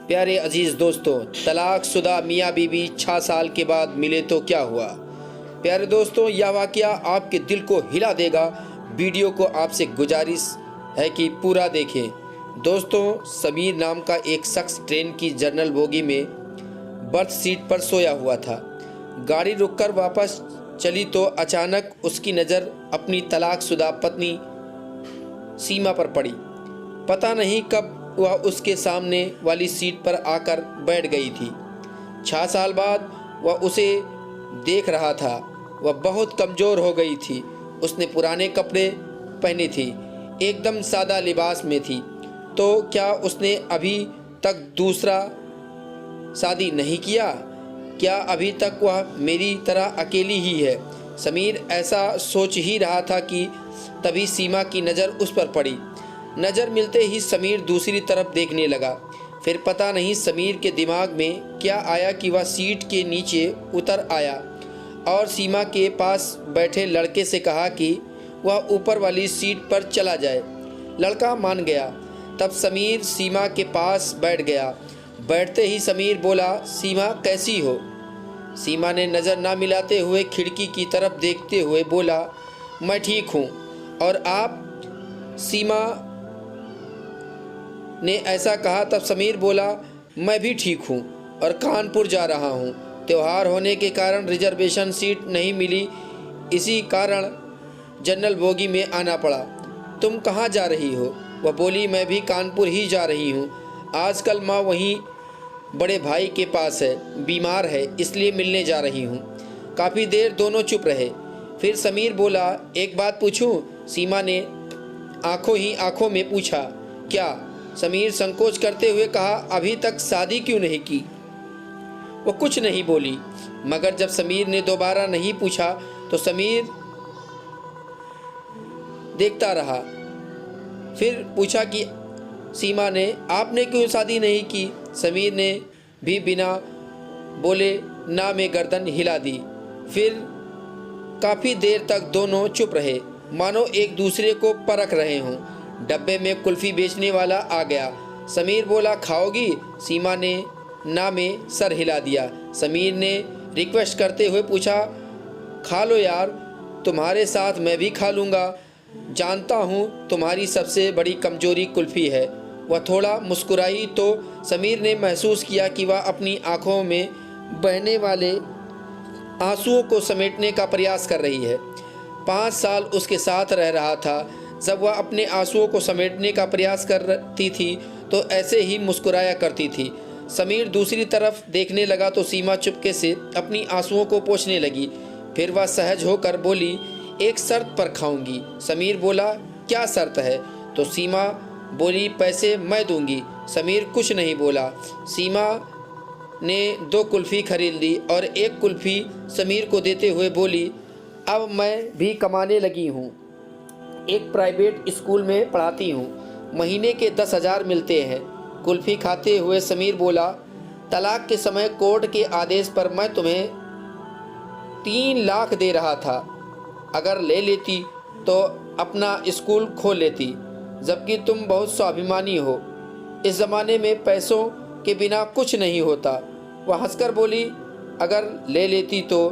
प्यारे अजीज़ दोस्तों, तलाकशुदा मियाँ बीवी 6 साल के बाद मिले तो क्या हुआ। प्यारे दोस्तों, यह वाक़या आपके दिल को हिला देगा। वीडियो को आपसे गुजारिश है कि पूरा देखें। दोस्तों, समीर नाम का एक शख्स ट्रेन की जनरल बोगी में बर्थ सीट पर सोया हुआ था। गाड़ी रुककर वापस चली तो अचानक उसकी नज़र अपनी तलाकशुदा पत्नी सीमा पर पड़ी। पता नहीं कब वह उसके सामने वाली सीट पर आकर बैठ गई थी। 6 साल बाद वह उसे देख रहा था। वह बहुत कमज़ोर हो गई थी। उसने पुराने कपड़े पहने थे, एकदम सादा लिबास में थी। तो क्या उसने अभी तक दूसरा शादी नहीं किया? क्या अभी तक वह मेरी तरह अकेली ही है? समीर ऐसा सोच ही रहा था कि तभी सीमा की नज़र उस पर पड़ी। नज़र मिलते ही समीर दूसरी तरफ देखने लगा। फिर पता नहीं समीर के दिमाग में क्या आया कि वह सीट के नीचे उतर आया और सीमा के पास बैठे लड़के से कहा कि वह ऊपर वाली सीट पर चला जाए। लड़का मान गया। तब समीर सीमा के पास बैठ गया। बैठते ही समीर बोला, सीमा कैसी हो? सीमा ने नज़र ना मिलाते हुए खिड़की की तरफ देखते हुए बोला, मैं ठीक हूँ। और आप? सीमा ने ऐसा कहा तब समीर बोला, मैं भी ठीक हूँ और कानपुर जा रहा हूँ। त्यौहार होने के कारण रिजर्वेशन सीट नहीं मिली, इसी कारण जनरल बोगी में आना पड़ा। तुम कहाँ जा रही हो? वह बोली, मैं भी कानपुर ही जा रही हूँ। आजकल माँ वहीं बड़े भाई के पास है, बीमार है, इसलिए मिलने जा रही हूँ। काफ़ी देर दोनों चुप रहे। फिर समीर बोला, एक बात पूछूं? सीमा ने आंखों ही आंखों में पूछा, क्या? समीर संकोच करते हुए कहा, अभी तक शादी क्यों नहीं की? वो कुछ नहीं बोली। मगर जब समीर ने दोबारा नहीं पूछा तो समीर देखता रहा। फिर पूछा कि सीमा ने, आपने क्यों शादी नहीं की? समीर ने भी बिना बोले ना में गर्दन हिला दी। फिर काफ़ी देर तक दोनों चुप रहे, मानो एक दूसरे को परख रहे हों। डब्बे में कुल्फ़ी बेचने वाला आ गया। समीर बोला, खाओगी? सीमा ने ना में सर हिला दिया। समीर ने रिक्वेस्ट करते हुए पूछा, खा लो यार, तुम्हारे साथ मैं भी खा लूँगा। जानता हूँ तुम्हारी सबसे बड़ी कमजोरी कुल्फ़ी है। वह थोड़ा मुस्कुराई तो समीर ने महसूस किया कि वह अपनी आँखों में बहने वाले आंसुओं को समेटने का प्रयास कर रही है। 5 साल उसके साथ रह रहा था। जब वह अपने आंसुओं को समेटने का प्रयास करती थी तो ऐसे ही मुस्कुराया करती थी। समीर दूसरी तरफ देखने लगा तो सीमा चुपके से अपनी आंसुओं को पोंछने लगी। फिर वह सहज होकर बोली, एक शर्त पर खाऊंगी। समीर बोला, क्या शर्त है? तो सीमा बोली, पैसे मैं दूंगी। समीर कुछ नहीं बोला। सीमा ने 2 कुल्फ़ी खरीद ली और एक कुल्फ़ी समीर को देते हुए बोली, अब मैं भी कमाने लगी हूँ, एक प्राइवेट स्कूल में पढ़ाती हूँ, महीने के 10,000 मिलते हैं। कुल्फ़ी खाते हुए समीर बोला, तलाक के समय कोर्ट के आदेश पर मैं तुम्हें 3 लाख दे रहा था। अगर ले लेती तो अपना स्कूल खोल लेती, जबकि तुम बहुत स्वाभिमानी हो। इस ज़माने में पैसों के बिना कुछ नहीं होता। वह हंसकर बोली, अगर ले लेती तो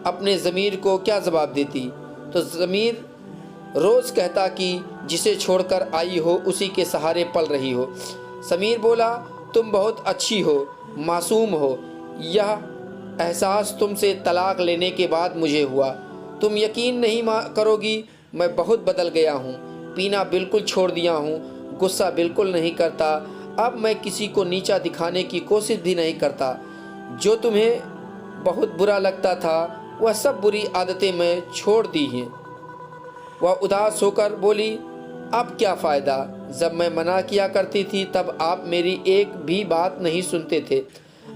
अपने ज़मीर को क्या जवाब देती? तो ज़मीर रोज़ कहता कि जिसे छोड़कर आई हो उसी के सहारे पल रही हो। समीर बोला, तुम बहुत अच्छी हो, मासूम हो। यह एहसास तुमसे तलाक लेने के बाद मुझे हुआ। तुम यकीन नहीं करोगी, मैं बहुत बदल गया हूँ। पीना बिल्कुल छोड़ दिया हूँ, गुस्सा बिल्कुल नहीं करता। अब मैं किसी को नीचा दिखाने की कोशिश भी नहीं करता। जो तुम्हें बहुत बुरा लगता था वह सब बुरी आदतें मैं छोड़ दी हैं। वह उदास होकर बोली, अब क्या फ़ायदा? जब मैं मना किया करती थी तब आप मेरी एक भी बात नहीं सुनते थे।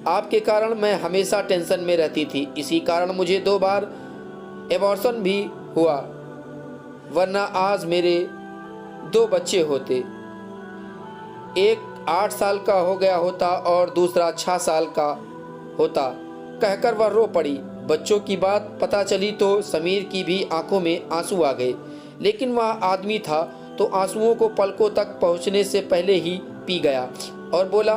आपके कारण मैं हमेशा टेंशन में रहती थी। इसी कारण मुझे 2 बार एबॉर्शन भी हुआ, वरना आज मेरे 2 बच्चे होते। एक 8 साल का हो गया होता और दूसरा 6 साल का होता। कहकर वह रो पड़ी। बच्चों की बात पता चली तो समीर की भी आंखों में आंसू आ गए, लेकिन वह आदमी था तो आंसुओं को पलकों तक पहुंचने से पहले ही पी गया और बोला,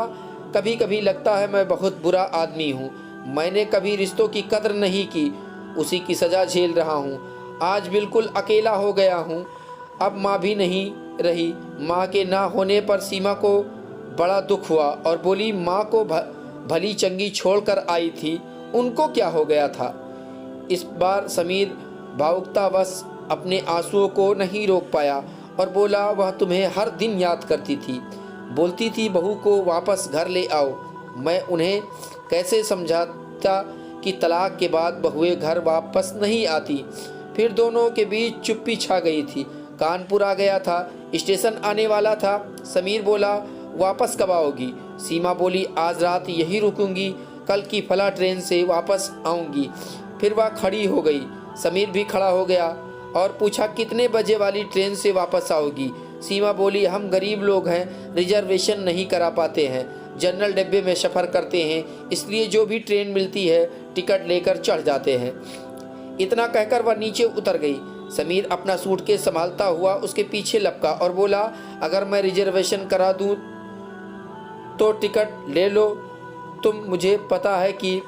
कभी कभी लगता है मैं बहुत बुरा आदमी हूँ। मैंने कभी रिश्तों की कदर नहीं की, उसी की सज़ा झेल रहा हूँ। आज बिल्कुल अकेला हो गया हूँ। अब माँ भी नहीं रही। माँ के ना होने पर सीमा को बड़ा दुख हुआ और बोली, माँ को भली चंगी छोड़कर आई थी, उनको क्या हो गया था। इस बार समीर भावुकतावश अपने आंसुओं को नहीं रोक पाया और बोला, वह तुम्हें हर दिन याद करती थी, बोलती थी बहू को वापस घर ले आओ। मैं उन्हें कैसे समझाता कि तलाक के बाद बहुएं घर वापस नहीं आती। फिर दोनों के बीच चुप्पी छा गई थी। कानपुर आ गया था, स्टेशन आने वाला था। समीर बोला, वापस कब आओगी। सीमा बोली, आज रात यहीं रुकूंगी, कल की फला ट्रेन से वापस आऊंगी। फिर वह खड़ी हो गई। समीर भी खड़ा हो गया और पूछा, कितने बजे वाली ट्रेन से वापस आओगी। सीमा बोली, हम गरीब लोग हैं, रिजर्वेशन नहीं करा पाते हैं, जनरल डिब्बे में सफ़र करते हैं, इसलिए जो भी ट्रेन मिलती है टिकट लेकर चढ़ जाते हैं। इतना कहकर वह नीचे उतर गई। समीर अपना सूटकेस संभालता हुआ उसके पीछे लपका और बोला, अगर मैं रिजर्वेशन करा दूं तो टिकट ले लो तुम। मुझे पता है कि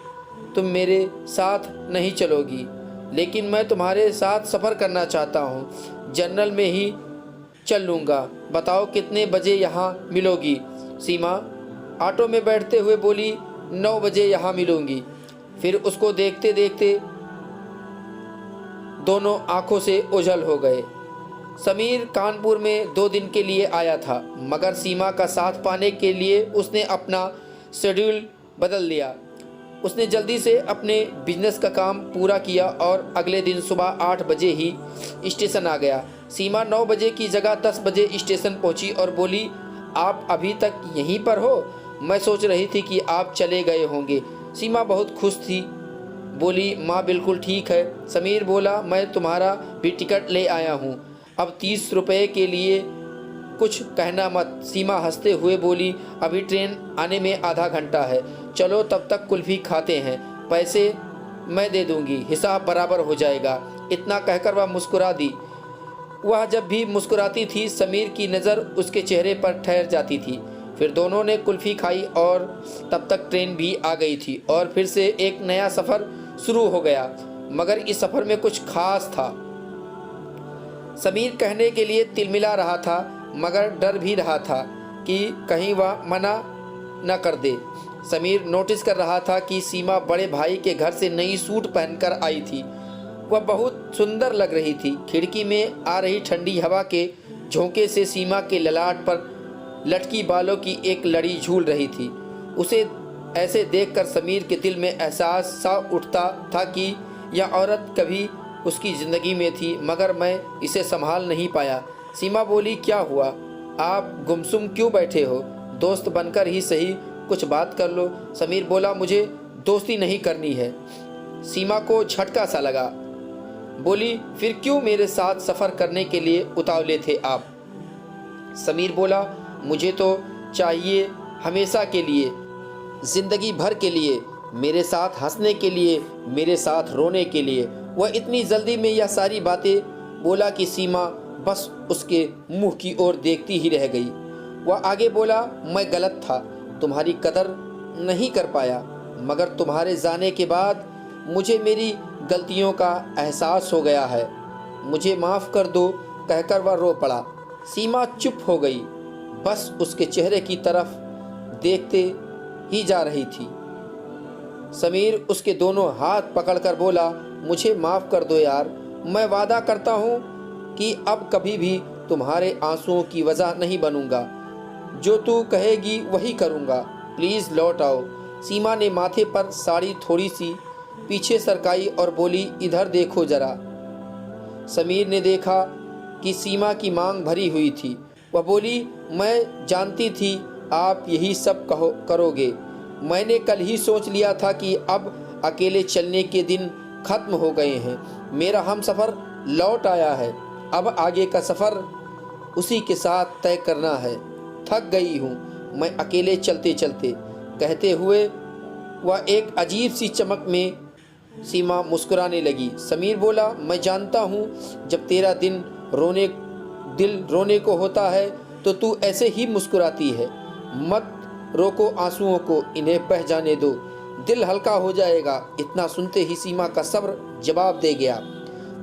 तुम मेरे साथ नहीं चलोगी, लेकिन मैं तुम्हारे साथ सफ़र करना चाहता हूँ। जनरल में ही चल लूँगा। बताओ कितने बजे यहाँ मिलोगी। सीमा ऑटो में बैठते हुए बोली, 9 बजे यहाँ मिलूँगी। फिर उसको देखते देखते दोनों आंखों से ओझल हो गए। समीर कानपुर में 2 दिन के लिए आया था, मगर सीमा का साथ पाने के लिए उसने अपना शेड्यूल बदल लिया। उसने जल्दी से अपने बिजनेस का काम पूरा किया और अगले दिन सुबह 8 बजे ही स्टेशन आ गया। सीमा 9 बजे की जगह 10 बजे स्टेशन पहुंची और बोली, आप अभी तक यहीं पर हो? मैं सोच रही थी कि आप चले गए होंगे। सीमा बहुत खुश थी, बोली, माँ बिल्कुल ठीक है। समीर बोला, मैं तुम्हारा भी टिकट ले आया हूँ, अब 30 रुपये के लिए कुछ कहना मत। सीमा हंसते हुए बोली, अभी ट्रेन आने में आधा घंटा है, चलो तब तक कुल्फ़ी खाते हैं, पैसे मैं दे दूँगी, हिसाब बराबर हो जाएगा। इतना कहकर वह मुस्कुरा दी। वह जब भी मुस्कुराती थी समीर की नज़र उसके चेहरे पर ठहर जाती थी। फिर दोनों ने कुल्फ़ी खाई और तब तक ट्रेन भी आ गई थी और फिर से एक नया सफ़र शुरू हो गया। मगर इस सफ़र में कुछ खास था। समीर कहने के लिए तिलमिला रहा था, मगर डर भी रहा था कि कहीं वह मना न कर दे। समीर नोटिस कर रहा था कि सीमा बड़े भाई के घर से नई सूट पहनकर आई थी। वह बहुत सुंदर लग रही थी। खिड़की में आ रही ठंडी हवा के झोंके से सीमा के ललाट पर लटकी बालों की एक लड़ी झूल रही थी। उसे ऐसे देखकर समीर के दिल में एहसास सा उठता था कि यह औरत कभी उसकी ज़िंदगी में थी, मगर मैं इसे संभाल नहीं पाया। सीमा बोली, क्या हुआ? आप गुमसुम क्यों बैठे हो? दोस्त बनकर ही सही कुछ बात कर लो। समीर बोला, मुझे दोस्ती नहीं करनी है। सीमा को झटका सा लगा। बोली, फिर क्यों मेरे साथ सफ़र करने के लिए उतावले थे आप? समीर बोला, मुझे तो चाहिए हमेशा के लिए, ज़िंदगी भर के लिए, मेरे साथ हंसने के लिए, मेरे साथ रोने के लिए। वह इतनी जल्दी में यह सारी बातें बोला कि सीमा बस उसके मुंह की ओर देखती ही रह गई। वह आगे बोला, मैं गलत था, तुम्हारी कदर नहीं कर पाया, मगर तुम्हारे जाने के बाद मुझे मेरी गलतियों का एहसास हो गया है, मुझे माफ़ कर दो। कहकर वह रो पड़ा। सीमा चुप हो गई, बस उसके चेहरे की तरफ देखते ही जा रही थी। समीर उसके दोनों हाथ पकड़कर बोला, मुझे माफ़ कर दो यार, मैं वादा करता हूँ कि अब कभी भी तुम्हारे आंसुओं की वजह नहीं बनूंगा, जो तू कहेगी वही करूँगा, प्लीज़ लौट आओ। सीमा ने माथे पर साड़ी थोड़ी सी पीछे सरकाई और बोली, इधर देखो ज़रा। समीर ने देखा कि सीमा की मांग भरी हुई थी। वह बोली, मैं जानती थी आप यही सब करोगे। मैंने कल ही सोच लिया था कि अब अकेले चलने के दिन ख़त्म हो गए हैं। मेरा हमसफ़र लौट आया है, अब आगे का सफ़र उसी के साथ तय करना है। थक गई हूँ मैं अकेले चलते चलते। कहते हुए वह एक अजीब सी चमक में सीमा मुस्कुराने लगी। समीर बोला, मैं जानता हूँ जब तेरा दिल रोने को होता है तो तू ऐसे ही मुस्कुराती है। मत रोको आंसुओं को, इन्हें बह जाने दो, दिल हल्का हो जाएगा। इतना सुनते ही सीमा का सब्र जवाब दे गया।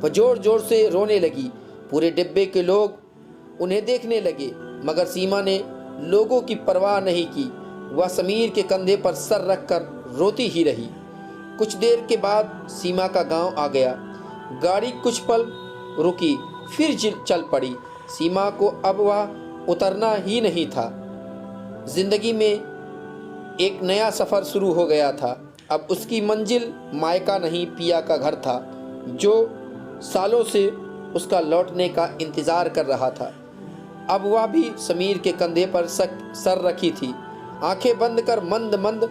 वह जोर जोर से रोने लगी। पूरे डिब्बे के लोग उन्हें देखने लगे, मगर सीमा ने लोगों की परवाह नहीं की। वह समीर के कंधे पर सर रखकर रोती ही रही। कुछ देर के बाद सीमा का गांव आ गया। गाड़ी कुछ पल रुकी, फिर चल पड़ी। सीमा को अब वह उतरना ही नहीं था। जिंदगी में एक नया सफ़र शुरू हो गया था। अब उसकी मंजिल मायका नहीं, पिया का घर था, जो सालों से उसका लौटने का इंतज़ार कर रहा था। अब वह भी समीर के कंधे पर सर रखी थी, आंखें बंद कर मंद मंद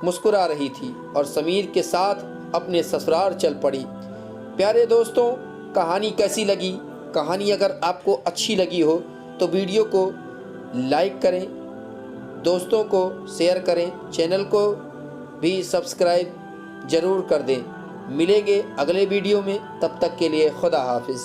मुस्कुरा रही थी और समीर के साथ अपने ससुराल चल पड़ी। प्यारे दोस्तों, कहानी कैसी लगी? कहानी अगर आपको अच्छी लगी हो तो वीडियो को लाइक करें, दोस्तों को शेयर करें, चैनल को भी सब्सक्राइब ज़रूर कर दें। मिलेंगे अगले वीडियो में, तब तक के लिए खुदा हाफिज़।